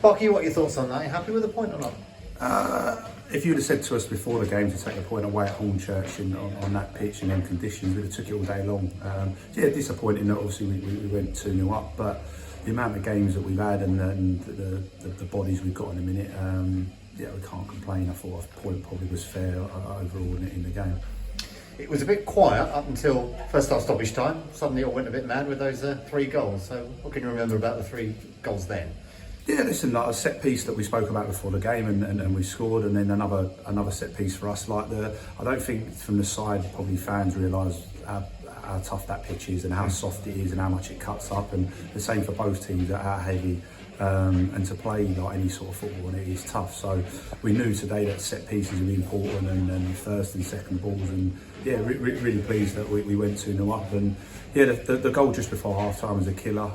Parky, what are your thoughts on that? Are you happy with the point or not? If you'd have said to us before the game to take a point away at Hornchurch on that pitch in them conditions, we'd have took it all day long. Yeah, disappointing that obviously we went 2-0 up, but the amount of games that we've had and the bodies we've got in a minute, yeah, we can't complain. I thought a point probably was fair overall in the game. It was a bit quiet up until first half stoppage time. Suddenly it all went a bit mad with those 3 goals. So what can you remember about the 3 goals then? Yeah, listen, like a set piece that we spoke about before the game, and we scored, and then another set piece for us. I don't think from the side probably fans realise how tough that pitch is and how soft it is and how much it cuts up, and the same for both teams, how heavy. And to play like any sort of football, and it is tough. So we knew today that set pieces would be important, and first and second balls, and yeah, really pleased that we went 2-0 up. And yeah, the goal just before half time was a killer.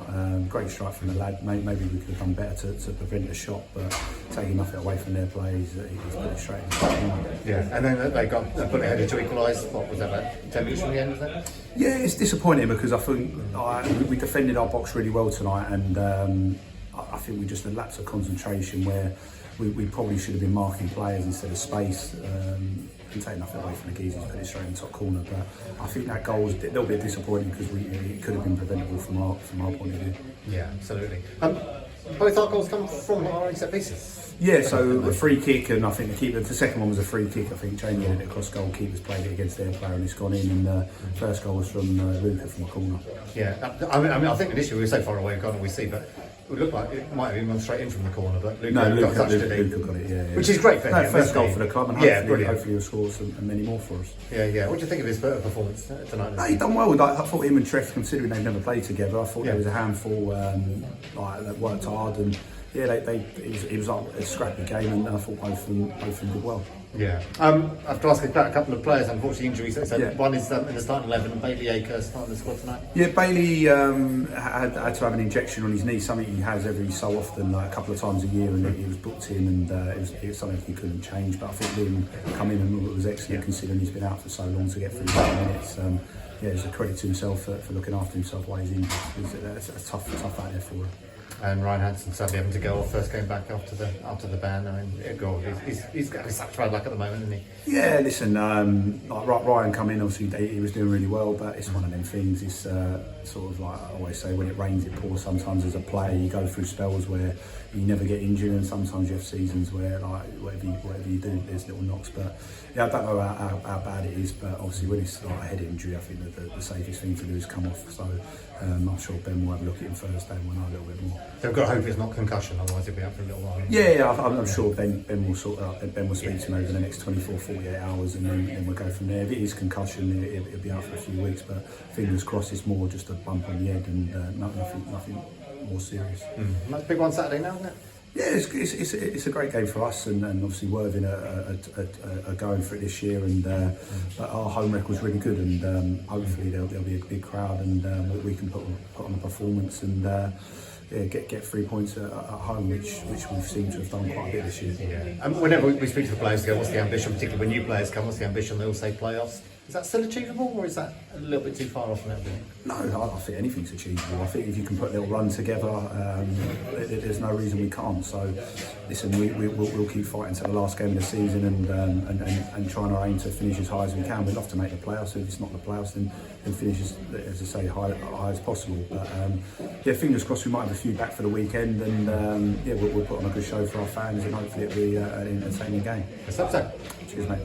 Great strike from the lad. Maybe we could have done better to prevent a shot, but taking nothing away from their play, he's put it straight in the front. Yeah, and then they put it headed to equalise. What was that, about 10 minutes from the end of that? Yeah, it's disappointing because I think we defended our box really well tonight, and I think we just had lapse of concentration where we probably should have been marking players instead of space, and take nothing away from the geezers, put it straight in the top corner. But I think that goal was a little bit disappointing because it could have been preventable from our point of view. Yeah, absolutely. Both our goals come from our own set pieces. Yeah, so a free kick, and I think the second one was a free kick. I think Jamie had it across goal, keepers played it against their player and it's gone in, and the first goal was from Luca from a corner. Yeah, I mean, I think initially we were so far away, can't we see, but it would look like it might have even gone straight in from the corner, but Luca got it, yeah. Which is great for him. First goal for the club, and hopefully he'll score and many more for us. Yeah. What do you think of his performance tonight? No, he done well. I thought him and Treff, considering they've never played together, I thought there was a handful that worked hard, and yeah, it was a scrappy game, and I thought both of them did well. Yeah. I have to ask about a couple of players, unfortunately injuries. So one is in the starting 11, Bailey Acre starting the squad tonight. Yeah, Bailey had to have an injection on his knee, something he has every so often, like a couple of times a year, and he was booked in, and it was something he couldn't change. But I think him come in and it was excellent, considering he's been out for so long to get through 10 minutes. Yeah, it's a credit to himself for looking after himself while he's injured. It's tough out there for him. And Ryan Hansen sadly having to go off, first came back after the ban. I mean, he's got such bad luck at the moment, isn't he? Yeah, listen, like Ryan come in, obviously he was doing really well, but it's one of them things. It's sort of like I always say, when it rains it pours. Sometimes as a player you go through spells where you never get injured, and sometimes you have seasons where like whatever you do, there's little knocks. But yeah, I don't know how bad it is, but obviously when it's like a head injury, I think that the safest thing to do is come off. So I'm sure Ben will have a look at him Thursday and we'll know a little bit more. So we've got to hope it's not concussion, otherwise he'll be out for a little while. Yeah, I'm sure Ben will sort it out. Ben will speak to him over the next 24, 48 hours, and then we'll go from there. If it is concussion, it'll be out for a few weeks, but fingers crossed it's more just a bump on the head and nothing more serious. That's a big one Saturday now, isn't it? Yeah, it's a great game for us, and obviously Worthing are going for it this year, and but our home record's really good, and hopefully there'll be a big crowd, and we can put on a performance and get 3 points at home, which we've seemed to have done quite a bit this year. Yeah. And whenever we speak to the players, what's the ambition, particularly when new players come? What's the ambition? They all say playoffs. Is that still achievable, or is that a little bit too far off now? No, I think anything's achievable. I think if you can put a little run together, there's no reason we can't. So, listen, we'll keep fighting to the last game of the season and trying our aim to finish as high as we can. We'd love to make the playoffs. If it's not the playoffs, then finish as I say, high as possible. But yeah, fingers crossed we might have a few back for the weekend, and yeah, we'll put on a good show for our fans, and hopefully it'll be an entertaining game. Let's hope so. Cheers, mate.